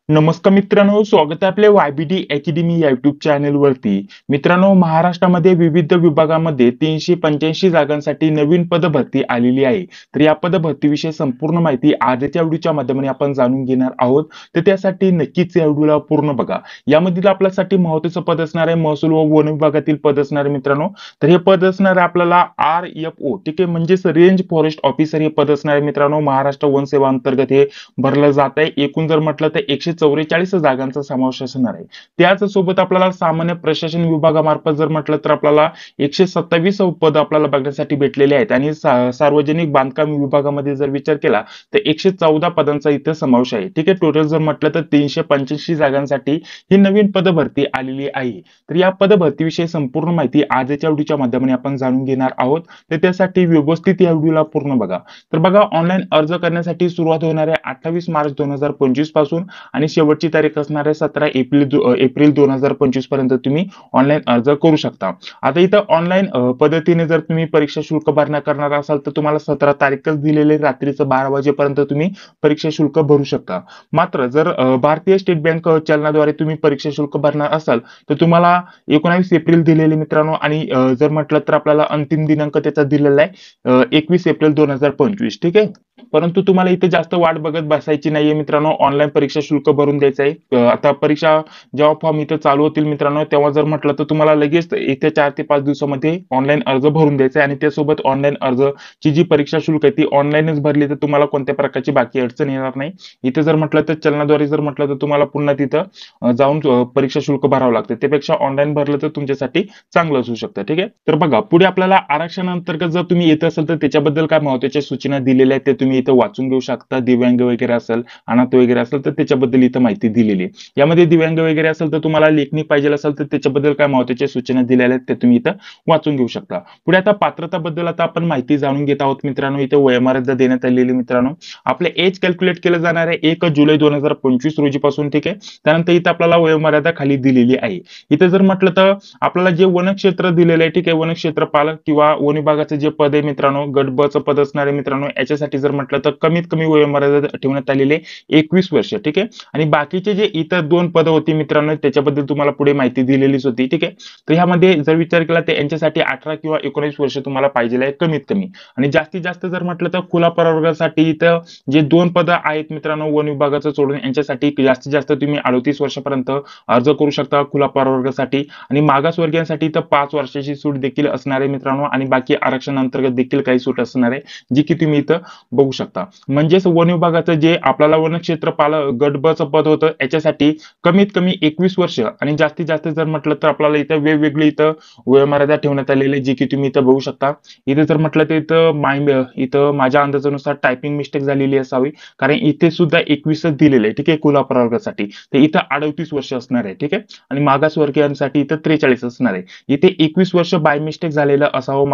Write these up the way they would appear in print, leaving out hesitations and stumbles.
नमस्कार मित्रांनो, स्वागत आहे आपल्या YBD अकॅडमी या युट्यूब चॅनल वरती. मित्रांनो, महाराष्ट्रामध्ये विविध विभागामध्ये 385 जागांसाठी नवीन पद भरती आलेली आहे. तर या पद भरतीविषयी संपूर्ण माहिती आजच्या व्हिडिओच्या माध्यमाने आपण जाणून घेणार आहोत. तर त्यासाठी नक्कीच या व्हिडिओला पूर्ण बघा. यामधील आपल्यासाठी महत्त्वाचं पद असणार आहे महसूल व वन विभागातील पद असणार आहे मित्रांनो. तर हे पद असणार आहे आपल्याला RFO, ठीक आहे, म्हणजेच रेंज फॉरेस्ट ऑफिसर हे पद असणार आहे मित्रांनो. महाराष्ट्र वन सेवा अंतर्गत हे भरलं जात आहे. एकूण जर म्हटलं तर 144 जागांचा समावेश असणार आहे. त्याच सोबत आपल्याला सामान्य प्रशासन विभागामार्फत जर म्हटलं तर आपल्याला 127 पद आपल्याला बघण्यासाठी भेटलेले आहेत आणि सार्वजनिक बांधकाम विभागामध्ये जर विचार केला तर 114 पदांचा इथे समावेश आहे. ठीक आहे, टोटल जर म्हटलं तर 385 जागांसाठी ही नवीन पद भरती आलेली आहे. तर या पद भरतीविषयी संपूर्ण माहिती आजच्या व्हिडिओच्या माध्यमाने आपण जाणून घेणार आहोत. तर त्यासाठी व्यवस्थित या व्हिडिओला पूर्ण बघा. तर बघा, ऑनलाईन अर्ज करण्यासाठी सुरुवात होणार आहे 28 मार्च 2025 पासून आणि शेवटची तारीख असणार आहे 17 एप्रिल 2025 पर्यंत तुम्ही ऑनलाईन अर्ज करू शकता. आता इथं ऑनलाईन पद्धतीने जर तुम्ही परीक्षा शुल्क भरणा करणार असाल तर तुम्हाला 17 तारीखच दिलेले रात्रीचं 12 वाजेपर्यंत तुम्ही परीक्षा शुल्क भरू शकता. मात्र जर भारतीय स्टेट बँक चलनाद्वारे तुम्ही परीक्षा शुल्क भरणार असाल तर तुम्हाला 19 एप्रिल दिलेले मित्रांनो आणि जर म्हटलं तर आपल्याला अंतिम दिनांक त्याचा दिलेला आहे 21 एप्रिल 2025. ठीक आहे, परंतु तुम्हाला इथे जास्त वाट बघत बसायची नाहीये मित्रांनो. ऑनलाईन परीक्षा शुल्क भरून द्यायचं आहे. आता परीक्षा जेव्हा फॉर्म इथे चालू होतील मित्रांनो तेव्हा जर म्हटलं तर तुम्हाला लगेच येत्या 4 ते 5 दिवसामध्ये ऑनलाईन अर्ज भरून द्यायचा आहे आणि त्यासोबत ऑनलाईन अर्जची जी परीक्षा शुल्क आहे ती ऑनलाईनच भरली तर तुम्हाला कोणत्या प्रकारची बाकी अडचण येणार नाही. इथे जर म्हटलं तर चलनाद्वारे जर म्हटलं तर तुम्हाला पुन्हा तिथं जाऊन परीक्षा शुल्क भरावं लागतं. त्यापेक्षा ऑनलाईन भरलं तर तुमच्यासाठी चांगलं असू शकतं. ठीक आहे, तर बघा पुढे आपल्याला आरक्षणांतर्गत जर तुम्ही येत असेल तर त्याच्याबद्दल काय महत्त्वाच्या सूचना दिलेल्या आहेत ते तुम्ही इथं वाचून घेऊ शकता. दिव्यांग वगैरे असेल, अनाथ वगैरे असेल तर त्याच्याबद्दल इथं माहिती दिलेली आहे. यामध्ये दिव्यांग वगैरे असेल तर तुम्हाला लेखणी पाहिजे असेल तर त्याच्याबद्दल काय महत्त्वाच्या सूचना दिलेल्या आहेत ते तुम्ही इथं वाचून घेऊ शकता. पुढे आता पात्रताबद्दल आता आपण माहिती जाणून घेत आहोत मित्रांनो. इथे वयोमर्यादा देण्यात आलेली मित्रांनो. आपले एज कॅल्क्युलेट केलं जाणार आहे 1 जुलै 2025 रोजीपासून. ठीक आहे, त्यानंतर इथं आपल्याला वयोमर्यादा खाली दिलेली आहे. इथे जर म्हटलं तर आपल्याला जे वनक्षेत्र दिलेलं आहे, ठीक आहे, वनक्षेत्र पालक किंवा वन विभागाचं जे पद आहे मित्रांनो, गट ब चं पद असणार आहे मित्रांनो, याच्यासाठी जर म्हटलं तर कमीत कमी वयोमर्यादा ठेवण्यात आलेली आहे 21 वर्ष. ठीक आहे, आणि बाकीचे जे इतर 2 पद होती मित्रांनो त्याच्याबद्दल तुम्हाला पुढे माहिती दिलेलीच होती. ठीक आहे, तर ह्यामध्ये जर विचार केला तर यांच्यासाठी 18 किंवा 19 वर्ष तुम्हाला पाहिजे आहे कमीत कमी. आणि जास्तीत जास्त जर म्हटलं तर खुला प्रवर्गासाठी इथं जे 2 पद आहेत मित्रांनो वन विभागाचं सोडून यांच्यासाठी जास्तीत जास्त तुम्ही 38 वर्षापर्यंत अर्ज करू शकता खुला प्रवर्गासाठी. आणि मागासवर्गीयांसाठी इथं 5 वर्षाची सूट देखील असणार आहे मित्रांनो आणि बाकी आरक्षण अंतर्गत देखील काही सूट असणार आहे जी की तुम्ही इथं बघू शकता. म्हणजेच वन विभागाचं जे आपल्याला वनक्षेत्र पालक गट ब चं पद होतं याच्यासाठी कमीत कमी 21 वर्ष आणि जास्तीत जास्त जर म्हटलं तर आपल्याला इथं वेगवेगळी इथं वयोमर्यादा ठेवण्यात आलेली जी की तुम्ही इथं बघू शकता. इथे जर म्हटलं तर इथं माझ्या अंदाजानुसार टायपिंग मिस्टेक झालेली असावी, कारण इथे सुद्धा 21 दिलेले आहे. ठीक आहे, खुला प्रवर्गासाठी तर इथं 38 वर्ष असणार आहे. ठीक आहे, आणि मागासवर्गीयांसाठी इथं 43 असणार आहे. इथे 21 वर्ष बाय मिस्टेक झालेलं असावं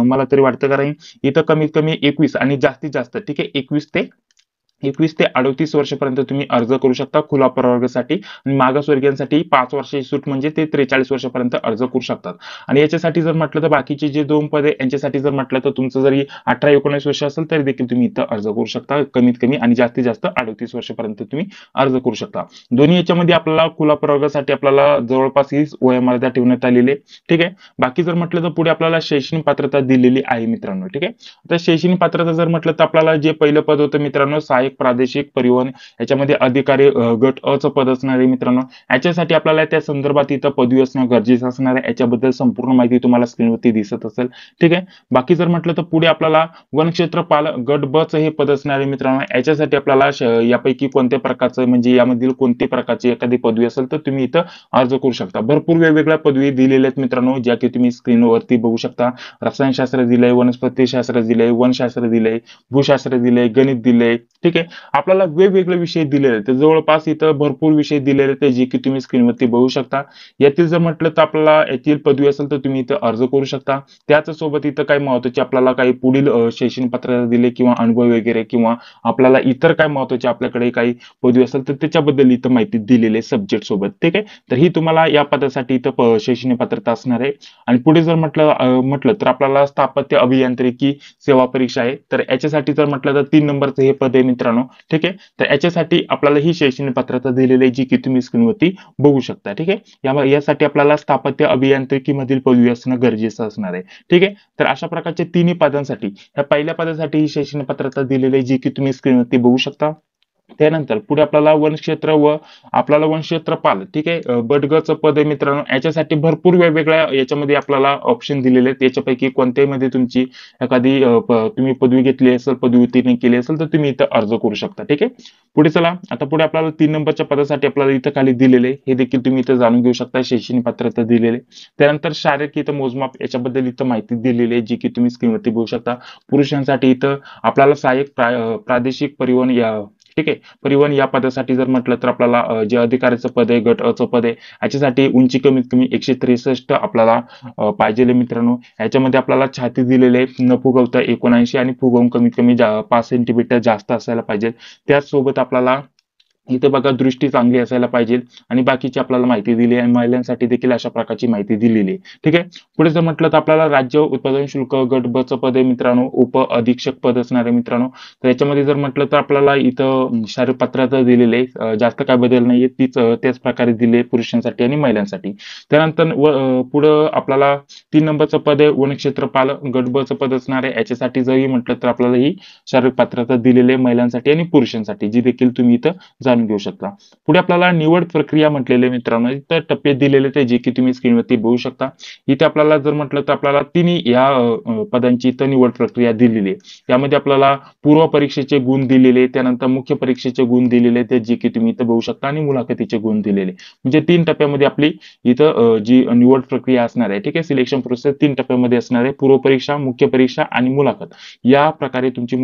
मला तरी वाटतं, कारण इथं कमीत कमी 21 आणि जास्तीत जास्त ठीक आहे 21 ते 38 वर्षापर्यंत तुम्ही अर्ज करू शकता खुला प्रवर्गासाठी. आणि मागासवर्गीयांसाठी 5 वर्षाची सूट म्हणजे ते 43 वर्षापर्यंत अर्ज करू शकतात. आणि याच्यासाठी जर म्हटलं तर बाकीचे जे 2 पद आहे यांच्यासाठी जर म्हटलं तर तुमचं जरी 18-19 वर्ष असेल तरी देखील तुम्ही इथं अर्ज करू शकता कमीत कमी आणि जास्तीत जास्त 38 वर्षापर्यंत तुम्ही अर्ज करू शकता. दोन्ही याच्यामध्ये आपल्याला खुला प्रवर्गासाठी आपल्याला जवळपास ही वयोमर्यादा ठेवण्यात आलेली आहे. ठीक आहे, बाकी जर म्हटलं तर पुढे आपल्याला शैक्षणिक पात्रता दिलेली आहे मित्रांनो. ठीक आहे, आता शैक्षणिक पात्रता जर म्हटलं तर आपल्याला जे पहिलं पद होतं मित्रांनो सहाय्यक प्रादेशिक परिवहन याच्यामध्ये अधिकारी गट अ चं पद असणार आहे मित्रांनो. याच्यासाठी आपल्याला त्या संदर्भात इथं पदवी असणं गरजेचं असणार आहे. याच्याबद्दल संपूर्ण माहिती तुम्हाला स्क्रीनवरती दिसत असेल. ठीक आहे, बाकी जर म्हटलं तर पुढे आपल्याला वनक्षेत्र पालक गट ब चं हे पद असणार आहे मित्रांनो. याच्यासाठी आपल्याला यापैकी कोणत्या प्रकारचं म्हणजे यामधील कोणत्या प्रकारची एखादी पदवी असेल तर तुम्ही इथं अर्ज करू शकता. भरपूर वेगवेगळ्या पदवी दिलेल्या आहेत मित्रांनो ज्या की तुम्ही स्क्रीनवरती बघू शकता. रसायनशास्त्र दिलंय, वनस्पतीशास्त्र दिलंय, वनशास्त्र दिलंय, भूशास्त्र दिलंय, गणित दिलंय. ठीक आहे, आपल्याला वेगवेगळे विषय दिलेले आहेत. जवळपास इथं भरपूर विषय दिलेले आहेत जे की तुम्ही स्क्रीनवरती बघू शकता. यातील जर म्हटलं तर आपल्याला यातील पदवी असेल तर तुम्ही इथं अर्ज करू शकता. त्याच सोबत इथं काही महत्त्वाचे आपल्याला काही पुढील शैक्षणिक पात्रता दिले किंवा अनुभव वगैरे किंवा आपल्याला इतर काय महत्त्वाचे आपल्याकडे काही पदवी असेल तर त्याच्याबद्दल इथं माहिती दिलेली आहे सब्जेक्ट सोबत. ठीक आहे, तर ही तुम्हाला या पदासाठी इथं शैक्षणिक पात्रता असणार आहे. आणि पुढे जर म्हटलं तर आपल्याला स्थापत्य अभियांत्रिकी सेवा परीक्षा आहे. तर याच्यासाठी जर म्हटलं तर 3 नंबरचं हे पद आहे मित्रांनो. मित्रांनो. ठीक आहे, तर याच्यासाठी आपल्याला ही शैक्षणिक पात्रता दिलेली आहे, जी की तुम्ही स्क्रीनवरती बघू शकता. ठीक आहे, यासाठी आपल्याला स्थापत्य अभियांत्रिकीमधील पदवी असणं गरजेचं असणार आहे. ठीक आहे, तर अशा प्रकारच्या तिन्ही पदांसाठी, ह्या पहिल्या पदासाठी ही शैक्षणिक पात्रता दिलेली आहे, जी की तुम्ही स्क्रीनवरती बघू शकता. त्यानंतर पुढे आपल्याला वनक्षेत्र व आपल्याला वनक्षेत्रपाल, ठीक आहे, बडगचं पद आहे मित्रांनो. याच्यासाठी भरपूर वेगवेगळ्या याच्यामध्ये आपल्याला ऑप्शन दिलेले आहेत. याच्यापैकी कोणत्याही मध्ये तुमची एखादी तुम्ही पदवी घेतली असेल, पदवी उत्तीर्ण केली असेल, तर तुम्ही इथं अर्ज करू शकता. ठीक आहे, पुढे चला. आता पुढे आपल्याला 3 नंबरच्या पदासाठी आपल्याला इथं खाली दिलेले हे देखील तुम्ही इथं जाणून घेऊ शकता. शैक्षणिक पात्रता दिलेले. त्यानंतर शारीरिक इथं मोजमाप याच्याबद्दल इथं माहिती दिलेली आहे, जी की तुम्ही स्क्रीनवरती बघू शकता. पुरुषांसाठी इथं आपल्याला सहाय्यक प्रादेशिक परिवहन या, ठीक आहे, परिवहन या पदासाठी जर म्हटलं तर आपल्याला जे अधिकाऱ्याचं पद आहे, गट अचं पद आहे, याच्यासाठी उंची कमीत कमी 163 आपल्याला पाहिजे मित्रांनो. याच्यामध्ये आपल्याला छाती दिलेले आहे, न फुगवता 79 आणि फुगवून कमीत कमी 5 सेंटीमीटर जास्त असायला पाहिजे. त्याचसोबत आपल्याला इथे बघा दृष्टी चांगली असायला पाहिजे आणि बाकीची आपल्याला माहिती दिली आहे. महिलांसाठी देखील अशा प्रकारची माहिती दिलेली आहे. ठीक आहे, पुढे जर म्हटलं तर आपल्याला राज्य उत्पादन शुल्क गट ब चं पद आहे मित्रांनो, उप अधीक्षक पद असणार आहे मित्रांनो. तर याच्यामध्ये जर म्हटलं तर आपल्याला इथं शारीरिक पात्रता दिलेली आहे, जास्त काय बदल नाहीये, त्याच प्रकारे दिले पुरुषांसाठी आणि महिलांसाठी. त्यानंतर पुढं आपल्याला 3 नंबरचं पद आहे वनक्षेत्रपाल, गट ब चं पद असणार आहे. याच्यासाठी जरी म्हटलं तर आपल्याला ही शारीरिक पात्रता दिलेली आहे महिलांसाठी आणि पुरुषांसाठी, जी देखील तुम्ही इथं जाणून घेऊ शकता. पुढे आपल्याला निवड प्रक्रिया म्हटलेले मित्रांनो, इथं टप्पे दिलेले ते जे की तुम्ही स्क्रीनवरती बघू शकता. इथे आपल्याला जर म्हटलं तर आपल्याला तिन्ही या पदांची इथं निवड प्रक्रिया दिलेली आहे. यामध्ये आपल्याला पूर्व परीक्षेचे गुण दिलेले, त्यानंतर मुख्य परीक्षेचे गुण दिलेले ते जे की तुम्ही इथं बघू शकता आणि मुलाखतीचे गुण दिलेले. म्हणजे 3 टप्प्यामध्ये आपली इथं जी निवड प्रक्रिया असणार आहे, ठीक आहे, सिलेक्शन प्रोसेस 3 टप्प्यामध्ये असणार आहे. पूर्व परीक्षा, मुख्य परीक्षा आणि मुलाखत, या प्रकारे तुमची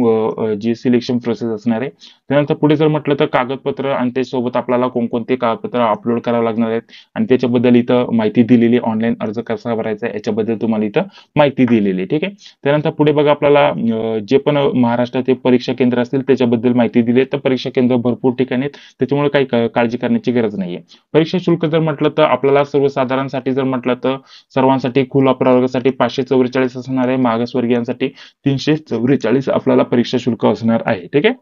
जी सिलेक्शन प्रोसेस असणार आहे. त्यानंतर पुढे जर म्हटलं तर कागदपत्र आणि त्यासोबत आपल्याला कोणकोणते कागदपत्र अपलोड करावे लागणार आहेत आणि त्याच्याबद्दल इथं माहिती दिलेली, ऑनलाईन अर्ज कसा भरायचा याच्याबद्दल तुम्हाला इथं माहिती दिलेली. ठीक आहे, त्यानंतर पुढे बघा आपल्याला जे पण महाराष्ट्राचे परीक्षा केंद्र असतील त्याच्याबद्दल माहिती दिली. तर परीक्षा केंद्र भरपूर ठिकाणी आहेत, त्याच्यामुळे काही काळजी करण्याची गरज नाहीये. परीक्षा शुल्क जर म्हटलं तर आपल्याला सर्वसाधारणसाठी जर म्हटलं तर सर्वांसाठी खुला प्रवर्गासाठी 544 असणार आहे, मागासवर्गीयांसाठी 344 आपल्याला परीक्षा शुल्क असणार आहे. ठीक आहे,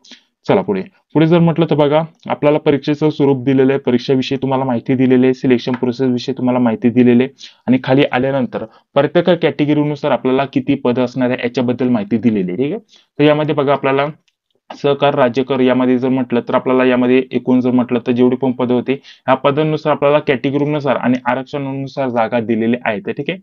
चला पुढे. पुढे जर म्हटलं तर बघा आपल्याला परीक्षेचं स्वरूप दिलेलं आहे, परीक्षेविषयी तुम्हाला माहिती दिलेली आहे, सिलेक्शन प्रोसेस विषयी तुम्हाला माहिती दिलेली आहे आणि खाली आल्यानंतर प्रत्येक कॅटेगरीनुसार आपल्याला किती पद असणार आहे याच्याबद्दल माहिती दिलेली आहे. ठीक आहे, तर यामध्ये बघा आपल्याला सहकार राज्यकर यामध्ये जर म्हटलं तर आपल्याला यामध्ये एकूण जर म्हटलं तर जेवढी पण पदं होती, ह्या पदांनुसार आपल्याला कॅटेगरीनुसार आणि आरक्षणानुसार जागा दिलेल्या आहेत. ठीक आहे,